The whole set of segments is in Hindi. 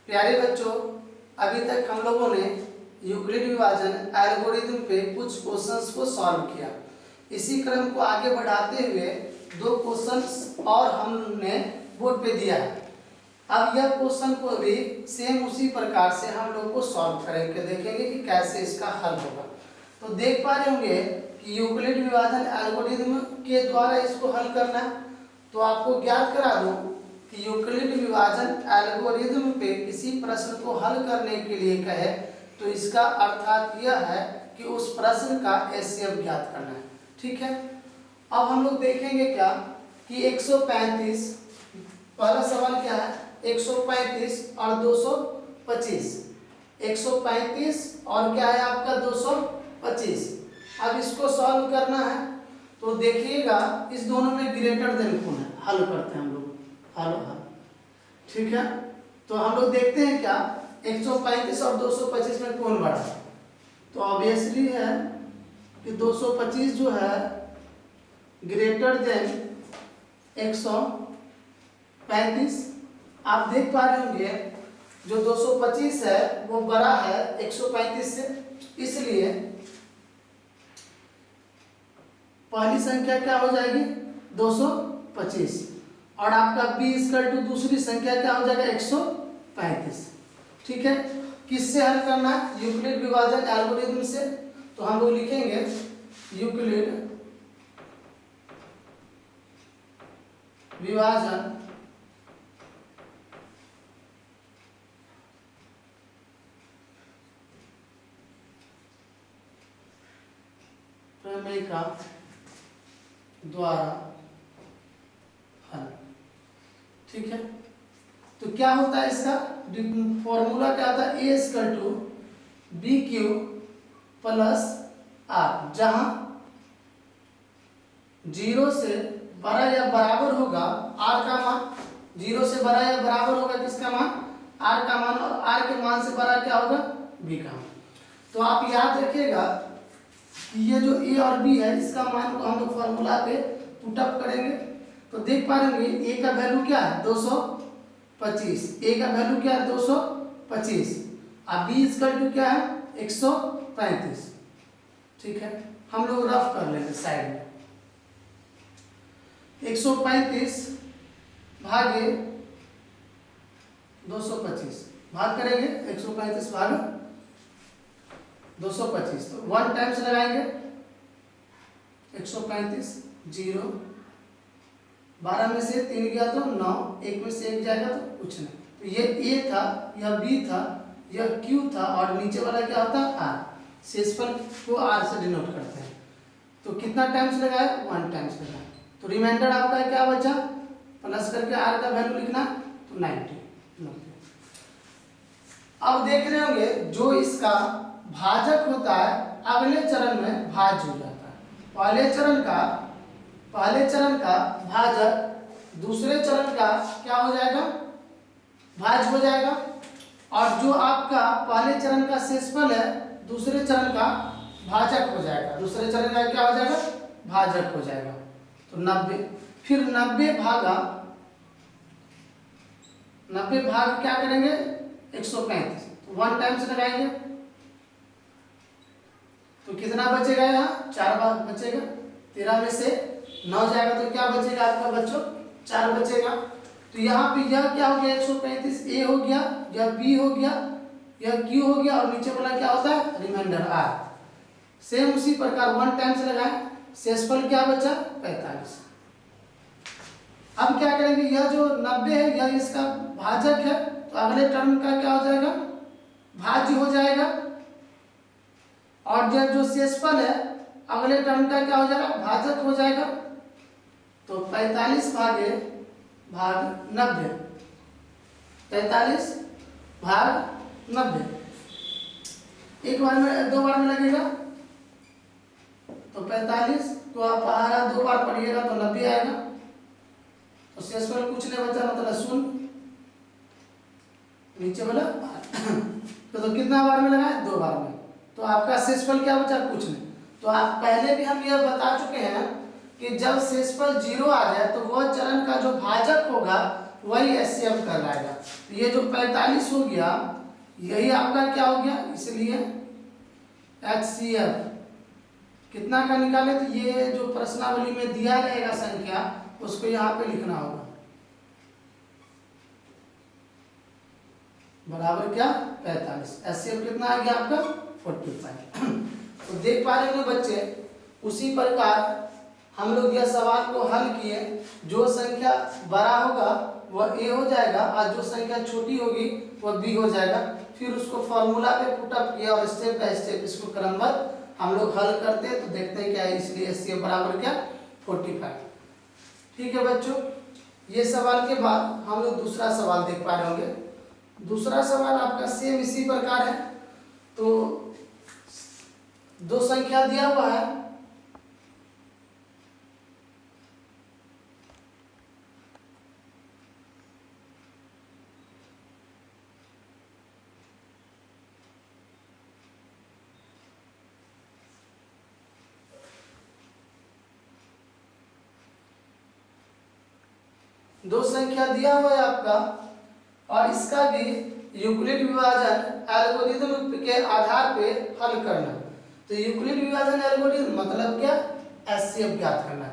प्यारे बच्चों, अभी तक हम लोगों ने यूक्लिड विभाजन एल्गोरिथम पे कुछ क्वेश्चंस को सॉल्व किया। इसी क्रम को आगे बढ़ाते हुए दो क्वेश्चंस और हमने बोर्ड पे दिया है। अब यह क्वेश्चन को भी सेम उसी प्रकार से हम लोग को सॉल्व करेंगे, देखेंगे कि कैसे इसका हल होगा। तो देख पा रहे होंगे कि यूक्लिड विभाजन एल्गोरिथम के द्वारा इसको हल करना है। तो आपको ज्ञात करा दूं कि यूक्लिड विभाजन एल्गोरिथम पे किसी प्रश्न को हल करने के लिए कहे तो इसका अर्थात यह है कि उस प्रश्न का एचसीएफ ज्ञात करना है। ठीक है, अब हम लोग देखेंगे क्या कि 135 पहला सवाल क्या है, 135 और 225। 135 और क्या है आपका 225। अब इसको सॉल्व करना है तो देखिएगा इस दोनों में ग्रेटर देन कौन है, हल करते हैं हम लोग। हल ठीक है, तो हम लोग देखते हैं क्या 135 और 225 में कौन बड़ा है। तो ऑब्वियसली है कि 225 जो है ग्रेटर देन 135। आप देख पा रहे होंगे जो 225 है वो बड़ा है 135 से, इसलिए पहली संख्या क्या हो जाएगी 225 और आपका b इक्वल टू दूसरी संख्या क्या हो जाएगा 135। ठीक है, किससे हल करना है, यूक्लिड विभाजन एल्गोरिथम से। तो हम लोग लिखेंगे यूक्लिड विभाजन प्रमेय का द्वारा हल। ठीक है, तो क्या होता है इसका फॉर्मूला क्या होता है, A equal to B Q plus R, जहां 0 से बड़ा या बराबर होगा आर का मान, 0 से बड़ा या बराबर होगा किसका मान, आर का मान, और आर के मान से बड़ा क्या होगा बी का मान। तो आप याद रखिएगा कि ये जो ए और बी है इसका मान को हम लोग फॉर्मूला पे पुट अप करेंगे। तो देख पा रहे हैं ए का वैल्यू क्या है 225, ए का वैल्यू क्या है 225 और बी इक्वल टू क्या है 135। ठीक है, हम लोग रफ कर लेंगे साइड में। 135 भागे 225 भाग करेंगे, 135 भाग 225 तो 1 टाइम्स लगाएंगे 135 0, 12 में से 3 गया तो 9, 1 में से 1 जाएगा तो कुछ नहीं। तो ये ए था, यह बी था, यह क्यू था और नीचे वाला क्या होता है आर। शेषफल को आर से डिनोट करते हैं। तो कितना टाइम्स लगाए 1 टाइम्स लगाए, तो रिमाइंडर आपका क्या बचा, प्लस करके आर का वैल्यू लिखना तो 90। अब देख रहे होंगे जो इसका भाजक होता है अगले चरण में भाज्य हो जाता है। पहले चरण का भाजक दूसरे चरण का क्या हो जाएगा भाज्य हो जाएगा, और जो आपका पहले चरण का शेषफल है दूसरे चरण का भाजक हो जाएगा, दूसरे चरण का क्या हो जाएगा भाजक हो जाएगा। तो 90, फिर 90 भाग क्या करेंगे 135, तो 1 टाइम्स लगाएंगे तो कितना बचेगा, यहाँ 4 भाग बचेगा। 13 में से 9 जाएगा तो क्या बचेगा आपका बच्चों 4 बचेगा। तो यहाँ पे यह क्या हो गया 135 ए हो गया, यह बी हो गया, यह क्यू हो गया और नीचे वाला क्या होता है रिमाइंडर आर। सेम उसी प्रकार 1 टाइम्स लगाए, शेषफल क्या बचा 45। अब क्या करेंगे, यह जो 90 है यह इसका भाजक है तो अगले टर्म का क्या हो जाएगा भाज्य हो जाएगा, और यह जो शेषफल है अगले टर्म का क्या हो जाएगा भाजक हो जाएगा। तो 45 भागे भाग 90, 45 भाग 90 एक बार में 2 बार में लगेगा तो 45 को आप 2 बार पढ़िएगा तो 90 आएगा। तो शेषफल कुछ नहीं बचा मतलब 0, नीचे वाला तो कितना बार में लगाए 2 बार में, तो आपका शेषफल क्या बचा कुछ नहीं। तो आप पहले भी हम यह बता चुके हैं कि जब शेषफल 0 आ जाए तो वह चरण का जो भाजक होगा वही HCF कहलाएगा। तो ये जो 45 हो गया यही आपका क्या हो गया, इसलिए HCF कितना का निकाले, तो ये जो प्रश्नावली में दिया रहेगा संख्या उसको यहाँ पे लिखना होगा, बराबर क्या 45। HCF कितना आ गया आपका 45। तो देख पा रहे होंगे बच्चे, उसी प्रकार हम लोग यह सवाल को हल किए, जो संख्या बड़ा होगा वह A हो जाएगा और जो संख्या छोटी होगी वह B हो जाएगा। फिर उसको फॉर्मूला पे पुटअप किया और स्टेप बाय स्टेप इसको क्रमबद्ध हम लोग हल करते हैं, तो देखते हैं क्या है, इसलिए HCF बराबर क्या 45। ठीक है बच्चों, ये सवाल के बाद हम लोग दूसरा सवाल देख पा रहे होंगे। दूसरा सवाल आपका सेम इसी प्रकार है। तो दो संख्या दिया हुआ है, दो संख्या दिया हुआ है आपका, और इसका भी यूक्लिड विभाजन एल्गोरिथम के आधार पे हल करना। तो यूक्लिड विभाजन एल्गोरिथम मतलब क्या, HCF ज्ञात करना।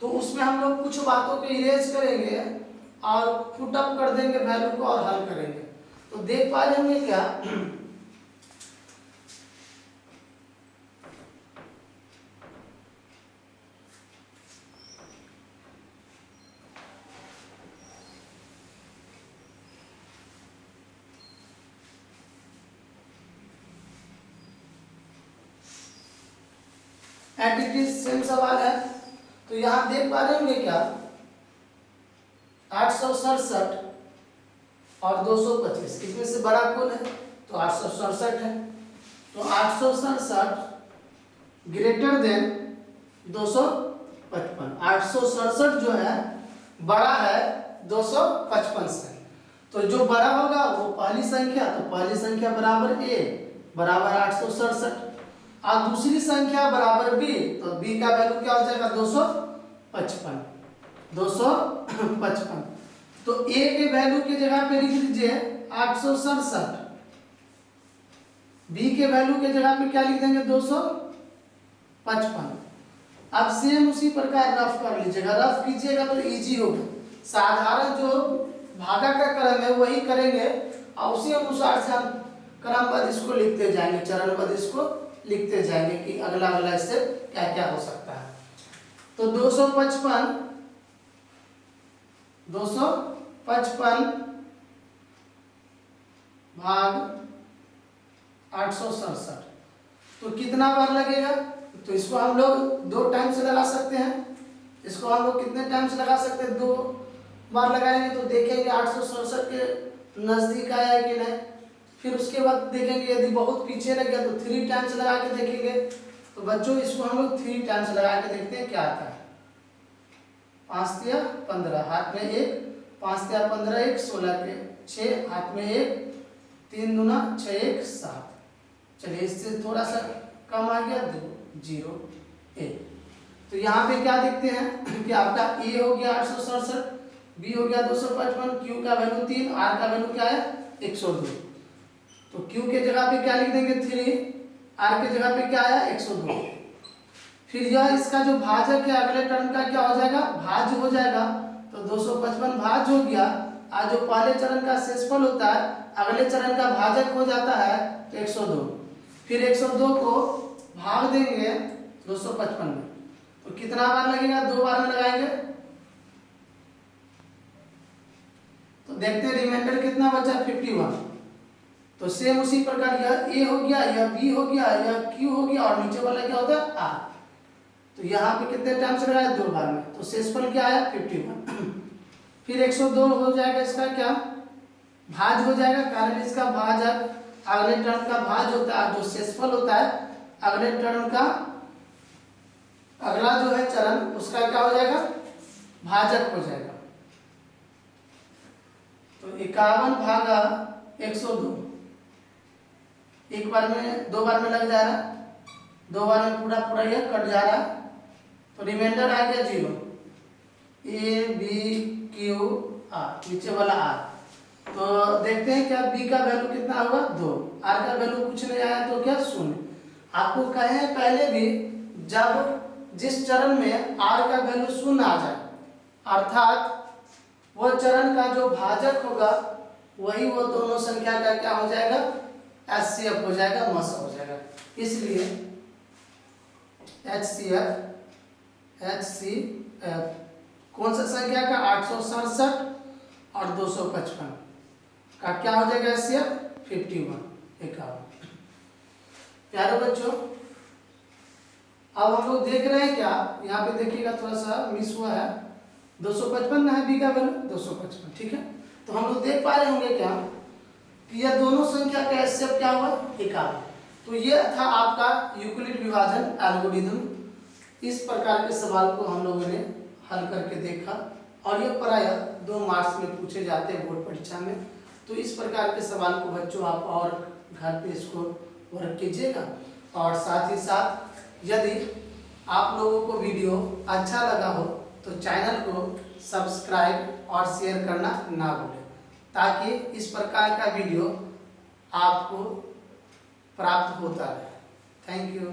तो उसमें हम लोग कुछ बातों को इरेज करेंगे और पुटअप कर देंगे वैल्यू को और हल करेंगे। तो देख पा रहे होंगे क्या, एंटिटी सेम सवाल है। तो यहाँ देख पा रहे होंगे क्या, 867 और 225 किसमें से बड़ा कौन है, तो 867 है। तो 867 ग्रेटर देन 255, 867 जो है बड़ा है 255 से। तो जो बड़ा होगा वो पहली संख्या, तो पहली संख्या बराबर A बराबर 867 और दूसरी संख्या बराबर B, तो B का वैल्यू क्या हो जाएगा 255, 255। तो A के वैल्यू की जगह पे लिख लीजिए 867, B के वैल्यू के जगह पे क्या लिख देंगे 255। अब सेम उसी प्रकार रफ कर लीजिएगा, रफ कीजिएगा तो इजी होगा। साधारण जो भागा का क्रम है वही करेंगे और उसी अनुसार से हम क्रमबद्ध इसको लिखते जाएंगे, चरणबद्ध इसको लिखते जाएंगे कि अगला अगला स्टेप क्या क्या हो सकता है। तो 255 भाग 867, तो कितना बार लगेगा, तो इसको हम लोग 2 टाइम से लगा सकते हैं। इसको हम लोग कितने टाइम से लगा सकते हैं, 2 बार लगाएंगे तो देखेंगे 867 के नजदीक आया है कि नहीं। फिर उसके बाद देखेंगे यदि बहुत पीछे लग गया तो 3 टाइम्स लगा के देखेंगे। तो बच्चों इसको हम लोग 3 टाइम्स लगा के देखते हैं क्या आता है। 5 या 15 हाथ में 1, 5 या 15 1, 16 के 6 हाथ में 1, 3 दूना 6 1 7। चलिए इससे थोड़ा सा कम आ गया 2 0 1। तो यहाँ पे क्या देखते हैं कि आपका A हो गया 867, B हो गया 255, Q का वैल्यू 3, R का वैल्यू क्या है 102। तो Q के जगह पे क्या लिख देंगे 3, R के जगह पे क्या आया 102। फिर यह इसका जो भाजक है अगले टर्म का क्या हो जाएगा, भाज्य हो जाएगा। तो 255 भाज्य हो गया, आज जो पहले चरण का शेषफल होता है अगले चरण का भाजक हो जाता है 102। फिर 102 को भाग देंगे 255 में, तो कितना बार लगेगा, 2 बार में लगाएंगे। तो देखते हैं रिमाइंडर कितना बचा 51। तो सेम उसी प्रकार यह A हो गया, यह B हो गया, यह Q हो गया और नीचे वाला क्या होता है R। तो यहाँ पे कितने टाइम से लगाया 2 बार में, तो शेषफल क्या आया 51। फिर 102 हो जाएगा, इसका क्या भाज हो जाएगा, कारण इसका भाजक अगले टर्म का भाज होता है, जो शेषफल होता है अगले टर्म का अगला जो है चरण उसका क्या हो जाएगा भाजक हो जाएगा। तो 51 भागा 102, एक बार में 2 बार में लग जा रहा, 2 बार में पूरा पूरा यह कट जा रहा। तो रिमाइंडर आ गया 0। A B Q आर, नीचे वाला आर। तो देखते हैं क्या बी का वैल्यू कितना होगा 2, आर का वैल्यू कुछ नहीं आया तो क्या 0। आपको कहे हैं पहले भी, जब जिस चरण में आर का वैल्यू 0 आ जाए, अर्थात वो चरण का जो भाजक होगा वही वो दोनों संख्या का क्या हो जाएगा, एचसीएफ हो जाएगा, मस हो जाएगा। इसलिए एचसीएफ कौन सा संख्या का, 867 और 255 का क्या हो जाएगा एचसीएफ 51। प्यारे बच्चों, अब हम लोग देख रहे हैं क्या, यहाँ पे देखिएगा थोड़ा सा मिस हुआ है, 255 ना है बी का वैल्यू 255, ठीक है। तो हम लोग देख पा रहे होंगे क्या कि यह दोनों संख्या का एचसीएफ क्या हुआ 51। तो ये था आपका यूक्लिड विभाजन एल्गोरिथम। इस प्रकार के सवाल को हम लोगों ने हल करके देखा और ये प्रायः 2 मार्क्स में पूछे जाते हैं बोर्ड परीक्षा में। तो इस प्रकार के सवाल को बच्चों आप और घर पे इसको वर्क कीजिएगा। और साथ ही साथ यदि आप लोगों को वीडियो अच्छा लगा हो तो चैनल को सब्सक्राइब और शेयर करना ना भूलें, ताकि इस प्रकार का वीडियो आपको प्राप्त होता रहे। Thank you.